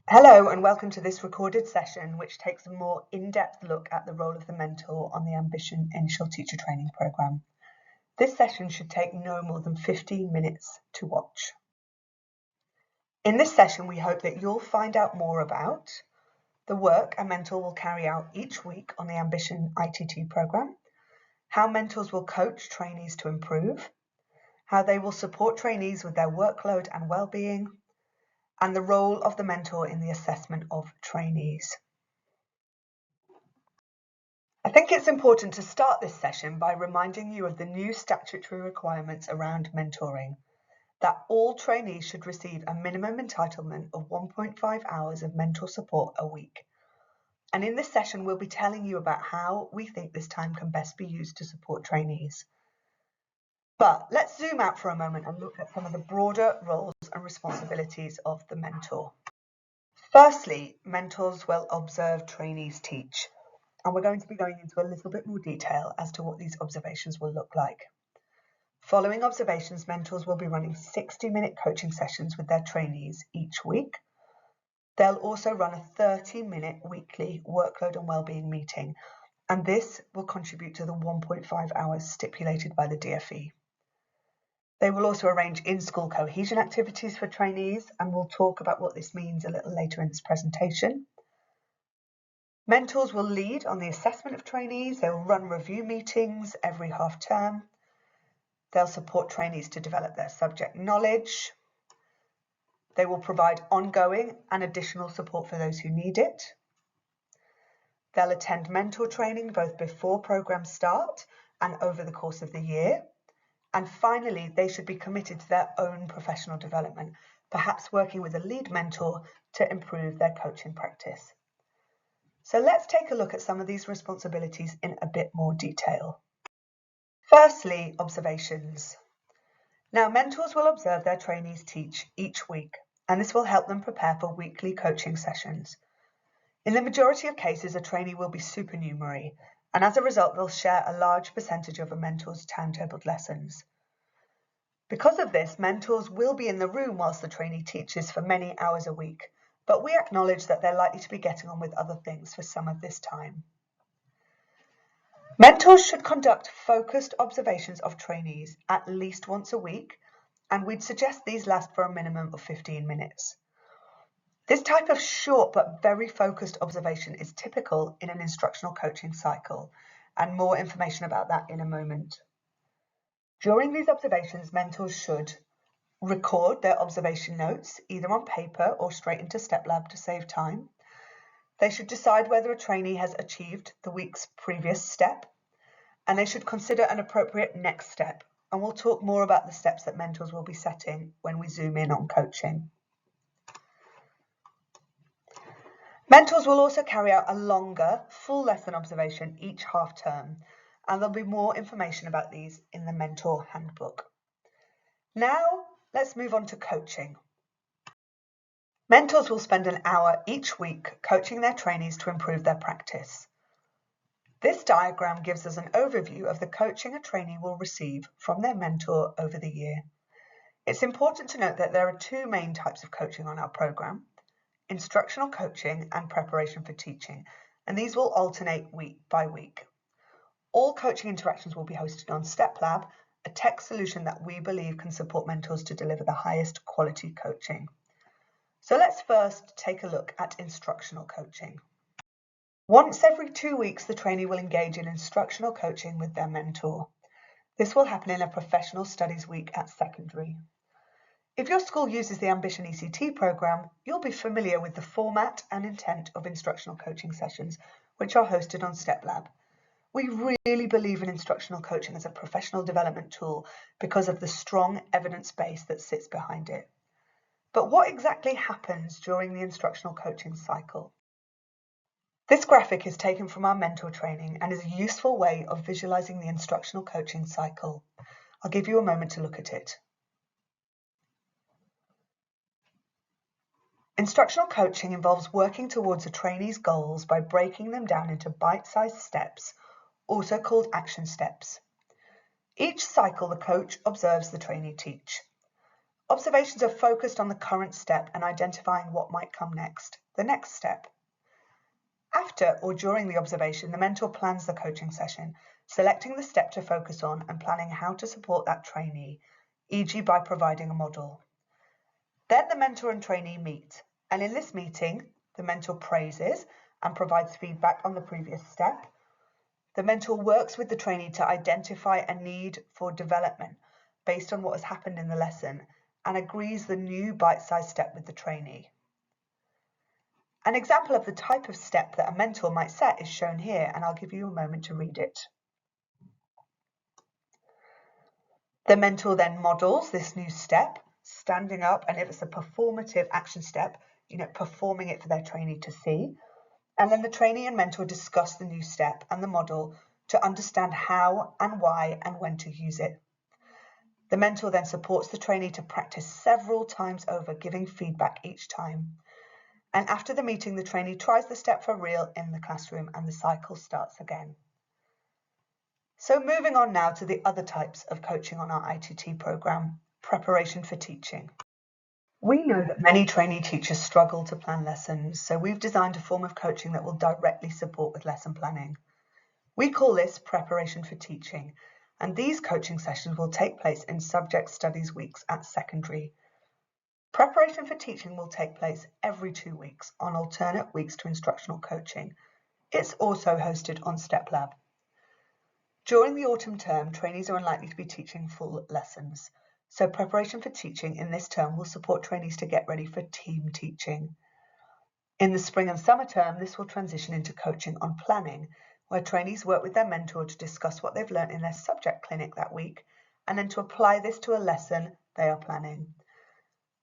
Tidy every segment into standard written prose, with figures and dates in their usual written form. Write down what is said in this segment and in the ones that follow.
Hello and welcome to this recorded session which takes a more in-depth look at the role of the mentor on the Ambition Initial Teacher Training Programme. This session should take no more than 15 minutes to watch. In this session we hope that you'll find out more about the work a mentor will carry out each week on the Ambition ITT programme, how mentors will coach trainees to improve, how they will support trainees with their workload and well-being, and the role of the mentor in the assessment of trainees. I think it's important to start this session by reminding you of the new statutory requirements around mentoring, that all trainees should receive a minimum entitlement of 1.5 hours of mentor support a week. And in this session, we'll be telling you about how we think this time can best be used to support trainees. But let's zoom out for a moment and look at some of the broader roles and responsibilities of the mentor. Firstly, mentors will observe trainees teach. And we're going to be going into a little bit more detail as to what these observations will look like. Following observations, mentors will be running 60-minute coaching sessions with their trainees each week. They'll also run a 30-minute weekly workload and wellbeing meeting, and this will contribute to the 1.5 hours stipulated by the DfE. They will also arrange in-school cohesion activities for trainees, and we'll talk about what this means a little later in this presentation. Mentors will lead on the assessment of trainees. They will run review meetings every half term. They'll support trainees to develop their subject knowledge. They will provide ongoing and additional support for those who need it. They'll attend mentor training both before programs start and over the course of the year. And finally, they should be committed to their own professional development, perhaps working with a lead mentor to improve their coaching practice. So let's take a look at some of these responsibilities in a bit more detail. Firstly, observations. Now, mentors will observe their trainees teach each week, and this will help them prepare for weekly coaching sessions. In the majority of cases, a trainee will be supernumerary, and as a result, they'll share a large percentage of a mentor's timetabled lessons. Because of this, mentors will be in the room whilst the trainee teaches for many hours a week, but we acknowledge that they're likely to be getting on with other things for some of this time. Mentors should conduct focused observations of trainees at least once a week, and we'd suggest these last for a minimum of 15 minutes. This type of short but very focused observation is typical in an instructional coaching cycle, and more information about that in a moment. During these observations, mentors should record their observation notes, either on paper or straight into StepLab to save time. They should decide whether a trainee has achieved the week's previous step, and they should consider an appropriate next step. And we'll talk more about the steps that mentors will be setting when we zoom in on coaching. Mentors will also carry out a longer, full lesson observation each half term, and there'll be more information about these in the Mentor Handbook. Now, let's move on to coaching. Mentors will spend an hour each week coaching their trainees to improve their practice. This diagram gives us an overview of the coaching a trainee will receive from their mentor over the year. It's important to note that there are two main types of coaching on our programme: instructional coaching and preparation for teaching, and these will alternate week by week. All coaching interactions will be hosted on StepLab, a tech solution that we believe can support mentors to deliver the highest quality coaching. So let's first take a look at instructional coaching. Once every 2 weeks, the trainee will engage in instructional coaching with their mentor. This will happen in a professional studies week at secondary. If your school uses the Ambition ECT programme, you'll be familiar with the format and intent of instructional coaching sessions, which are hosted on StepLab. We really believe in instructional coaching as a professional development tool because of the strong evidence base that sits behind it. But what exactly happens during the instructional coaching cycle? This graphic is taken from our mentor training and is a useful way of visualising the instructional coaching cycle. I'll give you a moment to look at it. Instructional coaching involves working towards a trainee's goals by breaking them down into bite-sized steps, also called action steps. Each cycle, the coach observes the trainee teach. Observations are focused on the current step and identifying what might come next, the next step. After or during the observation, the mentor plans the coaching session, selecting the step to focus on and planning how to support that trainee, e.g. by providing a model. Then the mentor and trainee meet, and in this meeting, the mentor praises and provides feedback on the previous step. The mentor works with the trainee to identify a need for development based on what has happened in the lesson and agrees the new bite-sized step with the trainee. An example of the type of step that a mentor might set is shown here, and I'll give you a moment to read it. The mentor then models this new step, standing up, and if it's a performative action step, performing it for their trainee to see. And then the trainee and mentor discuss the new step and the model to understand how and why and when to use it. The mentor then supports the trainee to practice several times over, giving feedback each time. And after the meeting, the trainee tries the step for real in the classroom and the cycle starts again. So moving on now to the other types of coaching on our ITT program, preparation for teaching. We know that many trainee teachers struggle to plan lessons, so we've designed a form of coaching that will directly support with lesson planning. We call this preparation for teaching, and these coaching sessions will take place in subject studies weeks at secondary. Preparation for teaching will take place every 2 weeks on alternate weeks to instructional coaching. It's also hosted on StepLab. During the autumn term, trainees are unlikely to be teaching full lessons, so preparation for teaching in this term will support trainees to get ready for team teaching. In the spring and summer term, this will transition into coaching on planning, where trainees work with their mentor to discuss what they've learned in their subject clinic that week, and then to apply this to a lesson they are planning.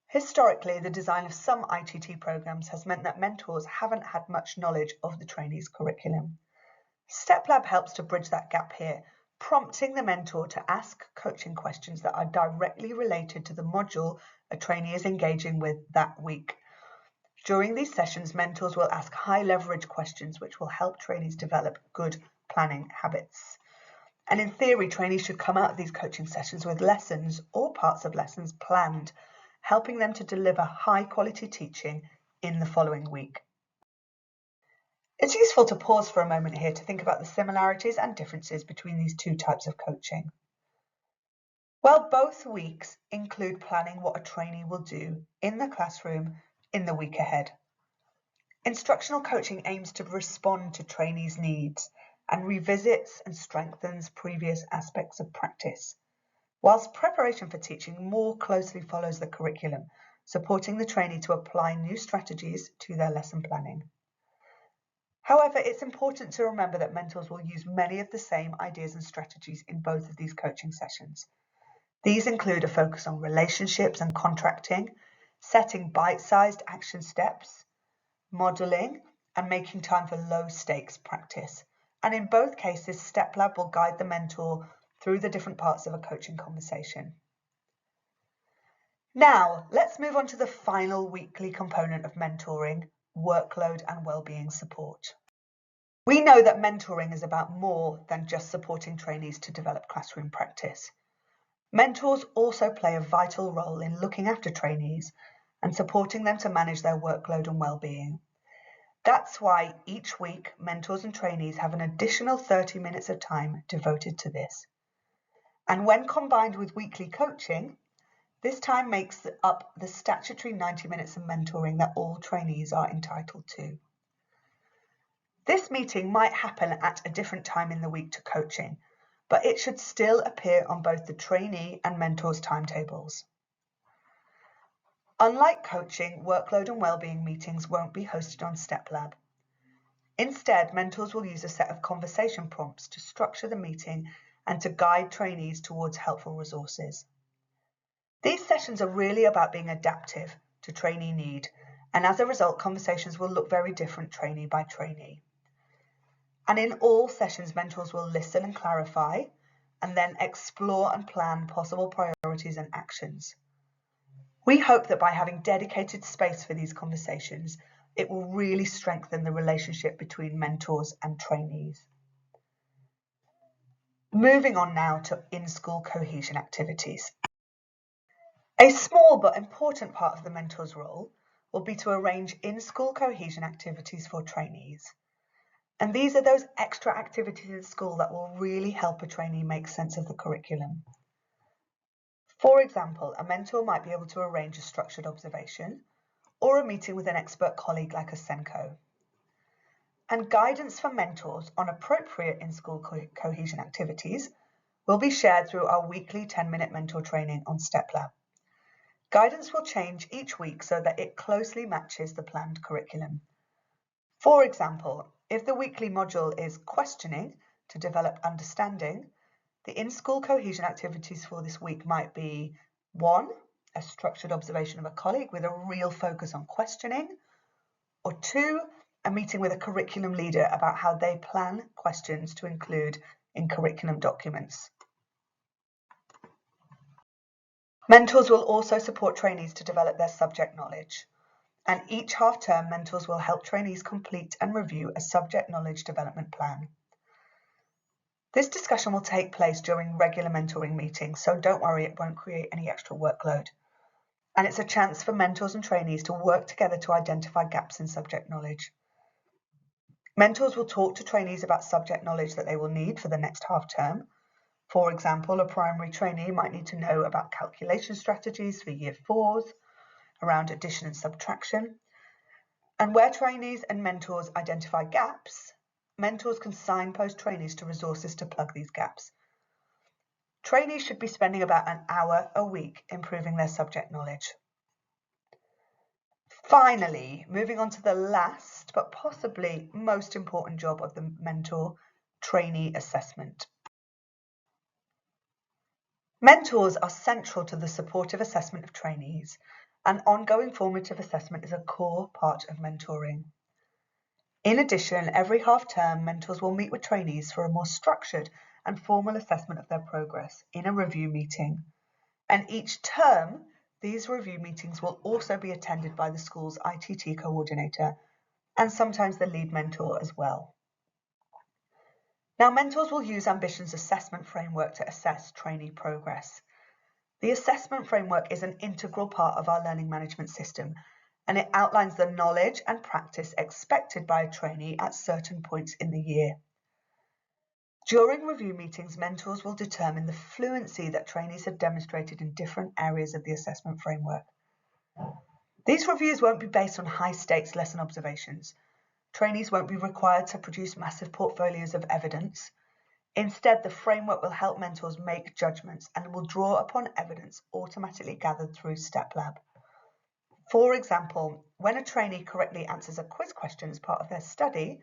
Historically, the design of some ITT programs has meant that mentors haven't had much knowledge of the trainee's curriculum. StepLab helps to bridge that gap here, prompting the mentor to ask coaching questions that are directly related to the module a trainee is engaging with that week. During these sessions, mentors will ask high-leverage questions which will help trainees develop good planning habits. And in theory, trainees should come out of these coaching sessions with lessons or parts of lessons planned, helping them to deliver high-quality teaching in the following week. It's useful to pause for a moment here to think about the similarities and differences between these two types of coaching. Well, both weeks include planning what a trainee will do in the classroom in the week ahead. Instructional coaching aims to respond to trainees' needs and revisits and strengthens previous aspects of practice, whilst preparation for teaching more closely follows the curriculum, supporting the trainee to apply new strategies to their lesson planning. However, it's important to remember that mentors will use many of the same ideas and strategies in both of these coaching sessions. These include a focus on relationships and contracting, setting bite-sized action steps, modelling, and making time for low-stakes practice. And in both cases, StepLab will guide the mentor through the different parts of a coaching conversation. Now, let's move on to the final weekly component of mentoring, workload and well-being support. We know that mentoring is about more than just supporting trainees to develop classroom practice. Mentors also play a vital role in looking after trainees and supporting them to manage their workload and well-being. That's why each week, mentors and trainees have an additional 30 minutes of time devoted to this. And when combined with weekly coaching, this time makes up the statutory 90 minutes of mentoring that all trainees are entitled to. This meeting might happen at a different time in the week to coaching, but it should still appear on both the trainee and mentor's timetables. Unlike coaching, workload and wellbeing meetings won't be hosted on StepLab. Instead, mentors will use a set of conversation prompts to structure the meeting and to guide trainees towards helpful resources. These sessions are really about being adaptive to trainee need, and as a result, conversations will look very different trainee by trainee. And in all sessions, mentors will listen and clarify, and then explore and plan possible priorities and actions. We hope that by having dedicated space for these conversations, it will really strengthen the relationship between mentors and trainees. Moving on now to in-school cohesion activities. A small but important part of the mentor's role will be to arrange in-school cohesion activities for trainees. And these are those extra activities in school that will really help a trainee make sense of the curriculum. For example, a mentor might be able to arrange a structured observation or a meeting with an expert colleague like a SENCO. And guidance for mentors on appropriate in-school cohesion activities will be shared through our weekly 10-minute mentor training on StepLab. Guidance will change each week so that it closely matches the planned curriculum. For example, if the weekly module is questioning to develop understanding, the in-school cohesion activities for this week might be 1, a structured observation of a colleague with a real focus on questioning, or 2, a meeting with a curriculum leader about how they plan questions to include in curriculum documents. Mentors will also support trainees to develop their subject knowledge, and each half-term mentors will help trainees complete and review a subject knowledge development plan. This discussion will take place during regular mentoring meetings, so don't worry, it won't create any extra workload. And it's a chance for mentors and trainees to work together to identify gaps in subject knowledge. Mentors will talk to trainees about subject knowledge that they will need for the next half term. For example, a primary trainee might need to know about calculation strategies for year 4s, around addition and subtraction. And where trainees and mentors identify gaps, mentors can signpost trainees to resources to plug these gaps. Trainees should be spending about an hour a week improving their subject knowledge. Finally, moving on to the last but possibly most important job of the mentor, trainee assessment. Mentors are central to the supportive assessment of trainees, and ongoing formative assessment is a core part of mentoring. In addition, every half term, mentors will meet with trainees for a more structured and formal assessment of their progress in a review meeting. And each term, these review meetings will also be attended by the school's ITT coordinator and sometimes the lead mentor as well. Now, mentors will use Ambition's assessment framework to assess trainee progress. The assessment framework is an integral part of our learning management system, and it outlines the knowledge and practice expected by a trainee at certain points in the year. During review meetings, mentors will determine the fluency that trainees have demonstrated in different areas of the assessment framework. These reviews won't be based on high-stakes lesson observations. Trainees won't be required to produce massive portfolios of evidence. Instead, the framework will help mentors make judgments and will draw upon evidence automatically gathered through StepLab. For example, when a trainee correctly answers a quiz question as part of their study,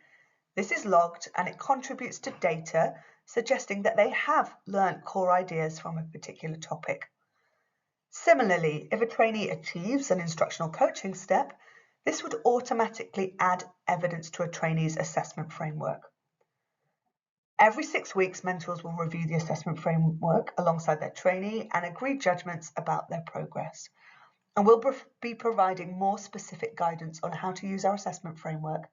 this is logged and it contributes to data suggesting that they have learnt core ideas from a particular topic. Similarly, if a trainee achieves an instructional coaching step, this would automatically add evidence to a trainee's assessment framework. Every 6 weeks, mentors will review the assessment framework alongside their trainee and agree judgments about their progress. And we'll be providing more specific guidance on how to use our assessment framework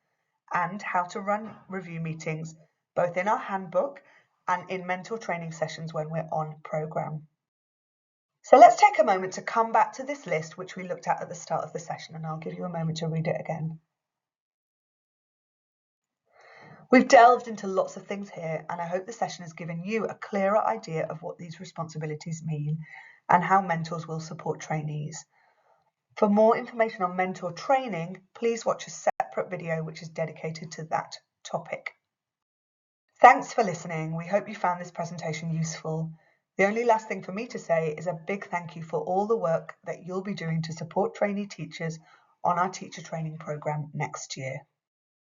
and how to run review meetings, both in our handbook and in mentor training sessions when we're on programme. So let's take a moment to come back to this list which we looked at the start of the session, and I'll give you a moment to read it again. We've delved into lots of things here, and I hope the session has given you a clearer idea of what these responsibilities mean and how mentors will support trainees. For more information on mentor training, please watch a separate video which is dedicated to that topic. Thanks for listening. We hope you found this presentation useful. The only last thing for me to say is a big thank you for all the work that you'll be doing to support trainee teachers on our teacher training programme next year.